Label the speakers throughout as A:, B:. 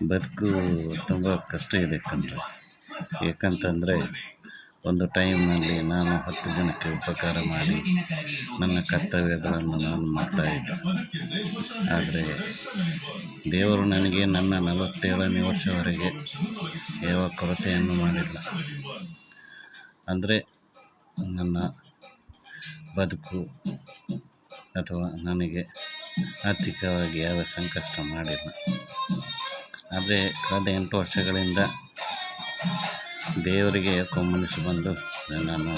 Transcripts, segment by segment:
A: ಬದುಕು ತುಂಬ ಕಷ್ಟ ಇದೆ ಕಣ್ರಿ. ಏಕಂತಂದರೆ ಒಂದು ಟೈಮ್ನಲ್ಲಿ ನಾನು 10 ಜನಕ್ಕೆ ಉಪಕಾರ ಮಾಡಿ ನನ್ನ ಕರ್ತವ್ಯಗಳನ್ನು ನಾನು ಮಾಡ್ತಾಯಿದ್ದೆ. ಆದರೆ ದೇವರು ನನಗೆ ನನ್ನ 47ನೇ ವರ್ಷವರೆಗೆ ಯಾವ ಕೊರತೆಯನ್ನು ಮಾಡಿಲ್ಲ. ಅಂದರೆ ನನ್ನ ಬದುಕು ಅಥವಾ ನನಗೆ ಆರ್ಥಿಕವಾಗಿ ಯಾವ ಸಂಕಷ್ಟ ಮಾಡಿಲ್ಲ. ಆದರೆ ಕಳೆದ 8 ವರ್ಷಗಳಿಂದ ದೇವರಿಗೆ ಯಾಕೋ ಮನಸ್ಸು ಬಂದು ನಾನು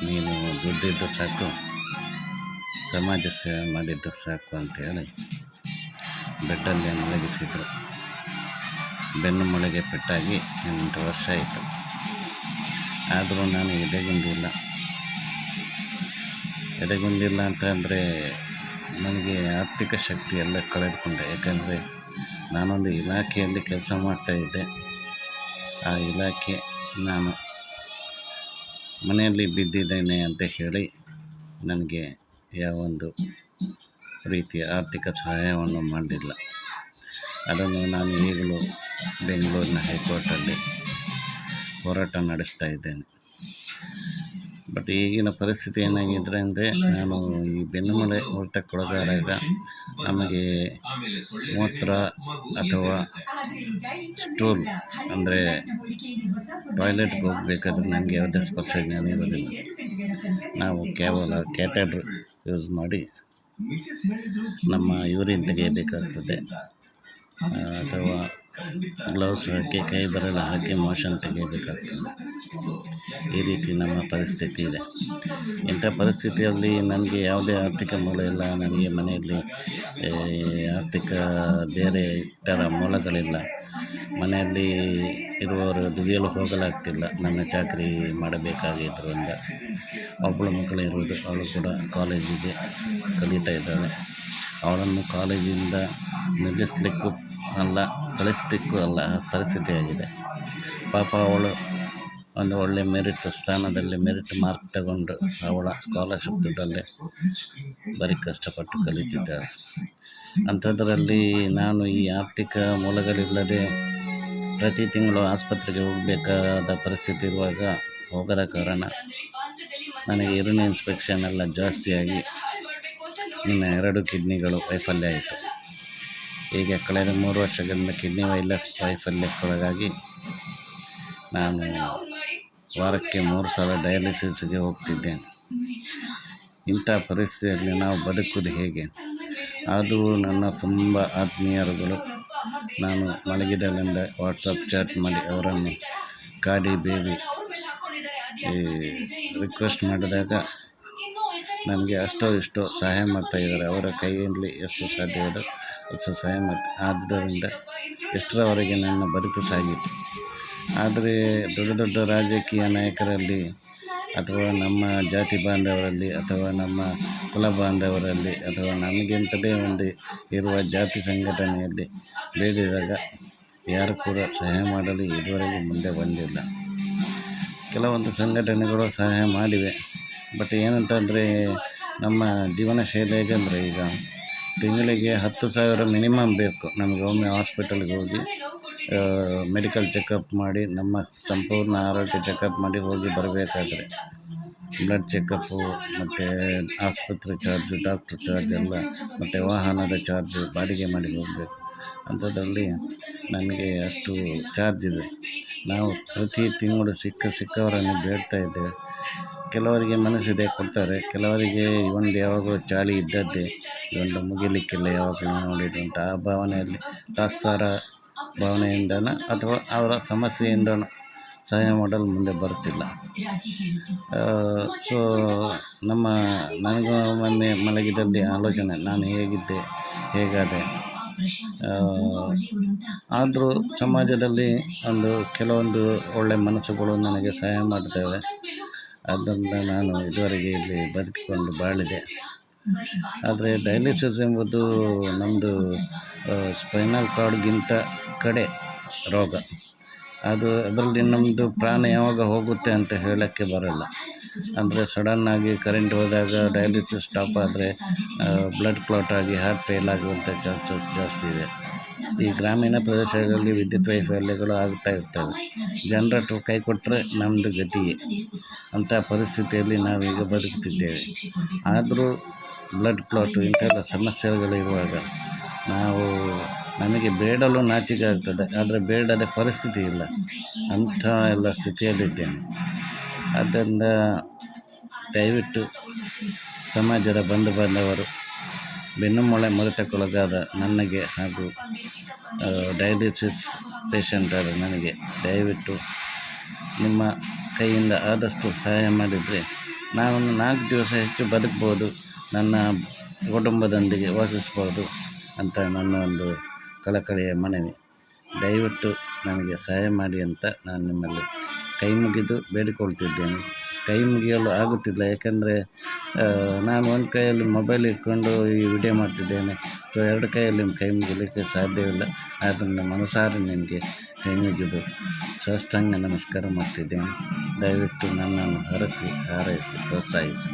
A: ನೀನು ದುಡ್ದಿದ್ದು ಸಾಕು, ಸಮಾಜ ಸೇವೆ ಮಾಡಿದ್ದು ಸಾಕು ಅಂತೇಳಿ ಬೆಡ್ಡಲ್ಲೇ ಮಲಗಿಸಿದರು. ಬೆನ್ನು ಮೊಳೆಗೆ ಪೆಟ್ಟಾಗಿ 8 ವರ್ಷ ಆಯಿತು. ಆದರೂ ನಾನು ಎದೆಗುಂದಿಲ್ಲ ಅಂತಂದರೆ ನನಗೆ ಆರ್ಥಿಕ ಶಕ್ತಿ ಎಲ್ಲ ಕಳೆದುಕೊಂಡೆ. ಯಾಕಂದರೆ ನಾನೊಂದು ಇಲಾಖೆಯಲ್ಲಿ ಕೆಲಸ ಮಾಡ್ತಾಯಿದ್ದೆ. ಆ ಇಲಾಖೆ ನಾನು ಮನೆಯಲ್ಲಿ ಬಿದ್ದಿದ್ದೇನೆ ಅಂತ ಹೇಳಿ ನನಗೆ ಯಾವೊಂದು ರೀತಿಯ ಆರ್ಥಿಕ ಸಹಾಯವನ್ನು ಮಾಡಲಿಲ್ಲ. ಅದನ್ನು ನಾನು ಈಗಲೂ ಬೆಂಗಳೂರಿನ ಹೈಕೋರ್ಟಲ್ಲಿ ಹೋರಾಟ ನಡೆಸ್ತಾ ಇದ್ದೇನೆ. ಬಟ್ ಈಗಿನ ಪರಿಸ್ಥಿತಿ ಏನಾಗಿದ್ರೆ ಅಂದರೆ, ನಾನು ಈ ಬೆನ್ನುಮೂಳೆ ಹೊಡೆತಕ್ಕೊಳಗಾದಾಗ ನಮಗೆ ಮೂತ್ರ ಅಥವಾ ಸ್ಟೂಲ್ ಅಂದರೆ ಟಾಯ್ಲೆಟ್ಗೆ ಹೋಗಬೇಕಾದ್ರೆ ನನಗೆ ಯಾವುದೇ ಸ್ಪರ್ಶ ಜ್ಞಾನ ಇರೋದಿಲ್ಲ. ನಾವು ಕೇವಲ ಕ್ಯಾಥೆಟರ್ ಯೂಸ್ ಮಾಡಿ ನಮ್ಮ ಯೂರಿನ್ ತೆಗೆಯಬೇಕಾಗ್ತದೆ, ಅಥವಾ ಗ್ಲೌಸ್ ಹಾಕಿ ಕೈ ಬೆರಳು ಹಾಕಿ ಮೋಷನ್ ತೆಗೆಯಬೇಕಾಗ್ತದೆ. ಈ ರೀತಿ ನಮ್ಮ ಪರಿಸ್ಥಿತಿ ಇದೆ. ಇಂಥ ಪರಿಸ್ಥಿತಿಯಲ್ಲಿ ನನಗೆ ಯಾವುದೇ ಆರ್ಥಿಕ ಮೂಲ ಇಲ್ಲ. ನನಗೆ ಮನೆಯಲ್ಲಿ ಆರ್ಥಿಕ ಬೇರೆ ಇತರ ಮೂಲಗಳಿಲ್ಲ. ಮನೆಯಲ್ಲಿ ಇರುವವರು ದುಡಿಯಲು ಹೋಗಲಾಗ್ತಿಲ್ಲ. ನನ್ನ ಚಾಕರಿ ಮಾಡಬೇಕಾಗಿದ್ದರಿಂದ ಒಬ್ಬಳು ಮಕ್ಕಳು ಇರುವುದು. ಅವಳು ಕೂಡ ಕಾಲೇಜಿಗೆ ಕಲಿತಾ ಇದ್ದಾಳೆ. ಅವಳನ್ನು ಕಾಲೇಜಿಂದ ನಿಲ್ಲಿಸಲಿಕ್ಕೂ ಅಲ್ಲ, ಕಳಿಸ್ಲಿಕ್ಕೂ ಅಲ್ಲ ಪರಿಸ್ಥಿತಿ ಆಗಿದೆ. ಪಾಪ ಅವಳು ಒಂದು ಒಳ್ಳೆಯ ಮೆರಿಟ್ ಸ್ಥಾನದಲ್ಲಿ ಮೆರಿಟ್ ಮಾರ್ಕ್ ತಗೊಂಡು ಅವಳ ಸ್ಕಾಲರ್ಶಿಪ್ ದುಡ್ಡಲ್ಲೇ ಬರೀ ಕಷ್ಟಪಟ್ಟು ಕಲಿತಿದ್ದಾಳೆ. ಅಂಥದ್ರಲ್ಲಿ ನಾನು ಈ ಆರ್ಥಿಕ ಮೂಲಗಳಿಲ್ಲದೆ ಪ್ರತಿ ತಿಂಗಳು ಆಸ್ಪತ್ರೆಗೆ ಹೋಗಬೇಕಾದ ಪರಿಸ್ಥಿತಿ ಇರುವಾಗ ಹೋಗದ ಕಾರಣ ನನಗೆ ಯೂರಿನ್ ಇನ್ಸ್ಪೆಕ್ಷನ್ ಎಲ್ಲ ಜಾಸ್ತಿಯಾಗಿ ಇನ್ನು 2 ಕಿಡ್ನಿಗಳು ವೈಫಲ್ಯ ಆಯಿತು. ಈಗ ಕಳೆದ 3 ವರ್ಷಗಳಿಂದ ಕಿಡ್ನಿ ವೈಫಲ್ಯಕ್ಕೊಳಗಾಗಿ ನಾನು ವಾರಕ್ಕೆ 3 ಸಲ ಡಯಾಲಿಸಿಸ್ಗೆ ಹೋಗ್ತಿದ್ದೇನೆ. ಇಂಥ ಪರಿಸ್ಥಿತಿಯಲ್ಲಿ ನಾವು ಬದುಕುವುದು ಹೇಗೆ? ಅದು ನನ್ನ ತುಂಬ ಆತ್ಮೀಯರುಗಳು ನಾನು ಮಲಗಿದಲ್ಲಿಂದ ವಾಟ್ಸಪ್ ಚಾಟ್ ಮಾಡಿ ಅವರನ್ನು ಕಾಡಿ ಬೇಡಿ ರಿಕ್ವೆಸ್ಟ್ ಮಾಡಿದಾಗ ನನಗೆ ಅಷ್ಟೋ ಇಷ್ಟೋ ಸಹಾಯ ಮಾಡ್ತಾಯಿದ್ದಾರೆ. ಅವರ ಕೈಯಲ್ಲಿ ಎಷ್ಟು ಸಾಧ್ಯವಿದೆ ಅಷ್ಟು ಸಹಾಯ ಆದ್ದರಿಂದ ಎಷ್ಟರವರೆಗೆ ನನ್ನ ಬದುಕು ಸಾಗಿತು. ಆದರೆ ದೊಡ್ಡ ರಾಜಕೀಯ ನಾಯಕರಲ್ಲಿ ಅಥವಾ ನಮ್ಮ ಜಾತಿ ಬಾಂಧವರಲ್ಲಿ ಅಥವಾ ನಮ್ಮ ಕುಲ ಬಾಂಧವರಲ್ಲಿ ಅಥವಾ ನಮಗಿಂತಲೇ ಒಂದು ಇರುವ ಜಾತಿ ಸಂಘಟನೆಯಲ್ಲಿ ಬೇಡಿದಾಗ ಯಾರು ಕೂಡ ಸಹಾಯ ಮಾಡಲು ಇದುವರೆಗೂ ಮುಂದೆ ಬಂದಿಲ್ಲ. ಕೆಲವೊಂದು ಸಂಘಟನೆಗಳು ಸಹಾಯ ಮಾಡಿವೆ. ಬಟ್ ಏನಂತಂದರೆ ನಮ್ಮ ಜೀವನ ಶೈಲಿ ಹೇಗೆಂದರೆ, ಈಗ ತಿಂಗಳಿಗೆ 10,000 ಮಿನಿಮಮ್ ಬೇಕು ನಮಗೆ. ಒಮ್ಮೆ ಹಾಸ್ಪಿಟಲ್ಗೆ ಹೋಗಿ ಮೆಡಿಕಲ್ ಚೆಕಪ್ ಮಾಡಿ ನಮ್ಮ ಸಂಪೂರ್ಣ ಆರೋಗ್ಯ ಚೆಕಪ್ ಮಾಡಿ ಹೋಗಿ ಬರಬೇಕಾದ್ರೆ ಬ್ಲಡ್ ಚೆಕಪ್ಪು ಮತ್ತು ಆಸ್ಪತ್ರೆ ಚಾರ್ಜು, ಡಾಕ್ಟ್ರ್ ಚಾರ್ಜ್ ಎಲ್ಲ, ಮತ್ತು ವಾಹನದ ಚಾರ್ಜು ಬಾಡಿಗೆ ಮಾಡಿ ಹೋಗಬೇಕು. ಅಂಥದ್ರಲ್ಲಿ ನಮಗೆ ಅಷ್ಟು ಚಾರ್ಜ್ ಇದೆ. ನಾವು ಪ್ರತಿ ತಿಂಗಳು ಸಿಕ್ಕವರನ್ನು ಬೇಡ್ತಾ ಇದ್ದೇವೆ. ಕೆಲವರಿಗೆ ಮನಸ್ಸಿದೆ ಕೊಡ್ತಾರೆ, ಕೆಲವರಿಗೆ ಒಂದು ಯಾವಾಗಲೂ ಚಾಳಿ ಇದ್ದದ್ದೇ, ಒಂದು ಮುಗಿಲಿಕ್ಕಿಲ್ಲ ಯಾವಾಗಲೂ ನೋಡಿದ್ದು ಅಂತ ಆ ಭಾವನೆಯಲ್ಲಿ ತಾತ್ಸಾರ ಭಾವನೆಯಿಂದನೋ ಅಥವಾ ಅವರ ಸಮಸ್ಯೆಯಿಂದನೋ ಸಹಾಯ ಮಾಡಲು ಮುಂದೆ ಬರುತ್ತಿಲ್ಲ. ಸೊ ನನಗೂ ಮೊನ್ನೆ ಮಲಗಿದಲ್ಲಿ ಆಲೋಚನೆ, ನಾನು ಹೇಗಾದೆ. ಆದರೂ ಸಮಾಜದಲ್ಲಿ ಕೆಲವೊಂದು ಒಳ್ಳೆಯ ಮನಸ್ಸುಗಳು ನನಗೆ ಸಹಾಯ ಮಾಡ್ತೇವೆ. ಆದ್ದರಿಂದ ನಾನು ಇದುವರೆಗೆ ಇಲ್ಲಿ ಬದುಕಿಕೊಂಡು ಬಾಳಿದೆ. ಆದರೆ ಡಯಾಲಿಸಿಸ್ ಎಂಬುದು ನಮ್ಮದು ಸ್ಪೈನಲ್ ಕಾರ್ಡ್ಗಿಂತ ಕಡೆ ರೋಗ. ಅದರಲ್ಲಿ ನಮ್ಮದು ಪ್ರಾಣ ಯಾವಾಗ ಹೋಗುತ್ತೆ ಅಂತ ಹೇಳೋಕ್ಕೆ ಬರೋಲ್ಲ. ಅಂದರೆ ಸಡನ್ನಾಗಿ ಕರೆಂಟ್ ಹೋದಾಗ ಡಯಾಲಿಸಿಸ್ ಸ್ಟಾಪ್ ಆದರೆ ಬ್ಲಡ್ ಕ್ಲಾಟ್ ಆಗಿ ಹಾರ್ಟ್ ಫೇಲ್ ಆಗುವಂಥ ಚಾನ್ಸಸ್ ಜಾಸ್ತಿ ಇದೆ. ಈ ಗ್ರಾಮೀಣ ಪ್ರದೇಶಗಳಲ್ಲಿ ವಿದ್ಯುತ್ ವೈಫಲ್ಯಗಳು ಆಗ್ತಾ ಇರ್ತವೆ. ಜನರೇಟ್ರು ಕೈ ಕೊಟ್ಟರೆ ನಮ್ಮದು ಗತಿಯೇ. ಅಂಥ ಪರಿಸ್ಥಿತಿಯಲ್ಲಿ ನಾವೀಗ ಬದುಕುತ್ತಿದ್ದೇವೆ. ಆದರೂ ಬ್ಲಡ್ ಕ್ಲಾಟು ಇಂಥೆಲ್ಲ ಸಮಸ್ಯೆಗಳಿರುವಾಗ ನಮಗೆ ಬೇಡಲು ನಾಚಿಕೆ ಆಗ್ತದೆ, ಆದರೆ ಬೇಡದ ಪರಿಸ್ಥಿತಿ ಇಲ್ಲ. ಅಂಥ ಎಲ್ಲ ಸ್ಥಿತಿಯಲ್ಲಿದ್ದೇನೆ. ಆದ್ದರಿಂದ ದಯವಿಟ್ಟು ಸಮಾಜದ ಬಂಧು ಬಾಂಧವರು ಬೆನ್ನುಮೂಳೆ ಮುರಿತಕ್ಕೊಳಗಾದ ನನಗೆ ಹಾಗೂ ಡಯಾಲಿಸಿಸ್ ಪೇಷಂಟ್ ಆದ ನನಗೆ ದಯವಿಟ್ಟು ನಿಮ್ಮ ಕೈಯಿಂದ ಆದಷ್ಟು ಸಹಾಯ ಮಾಡಿದರೆ ನಾನು 4 ದಿವಸ ಹೆಚ್ಚು ಬದುಕ್ಬೋದು, ನನ್ನ ಕುಟುಂಬದೊಂದಿಗೆ ವಾಸಿಸ್ಬೋದು ಅಂತ ನನ್ನ ಒಂದು ಕಳಕಳಿಯ ಮನವಿ. ದಯವಿಟ್ಟು ನನಗೆ ಸಹಾಯ ಮಾಡಿ ಅಂತ ನಾನು ನಿಮ್ಮಲ್ಲಿ ಕೈ ಮುಗಿದು ಬೇಡಿಕೊಳ್ತಿದ್ದೇನೆ. ಕೈ ಮುಗಿಯಲು ಆಗುತ್ತಿಲ್ಲ, ಯಾಕಂದರೆ ನಾನು ಒಂದು ಕೈಯಲ್ಲಿ ಮೊಬೈಲ್ ಇಟ್ಕೊಂಡು ಈ ವಿಡಿಯೋ ಮಾಡ್ತಿದ್ದೇನೆ. ಸೊ 2 ಕೈಯಲ್ಲಿ ಕೈ ಮುಗಿಲಿಕ್ಕೆ ಸಾಧ್ಯವಿಲ್ಲ. ಆದ್ದರಿಂದ ಮನಸಾರೆ ನಿನಗೆ ಕೈ ಮುಗಿದು ಸಾಷ್ಟಾಂಗ ನಮಸ್ಕಾರ ಮಾಡ್ತಿದ್ದೇನೆ. ದಯವಿಟ್ಟು ನನ್ನನ್ನು ಹರಸಿ ಹಾರೈಸಿ ಪ್ರೋತ್ಸಾಹಿಸಿ.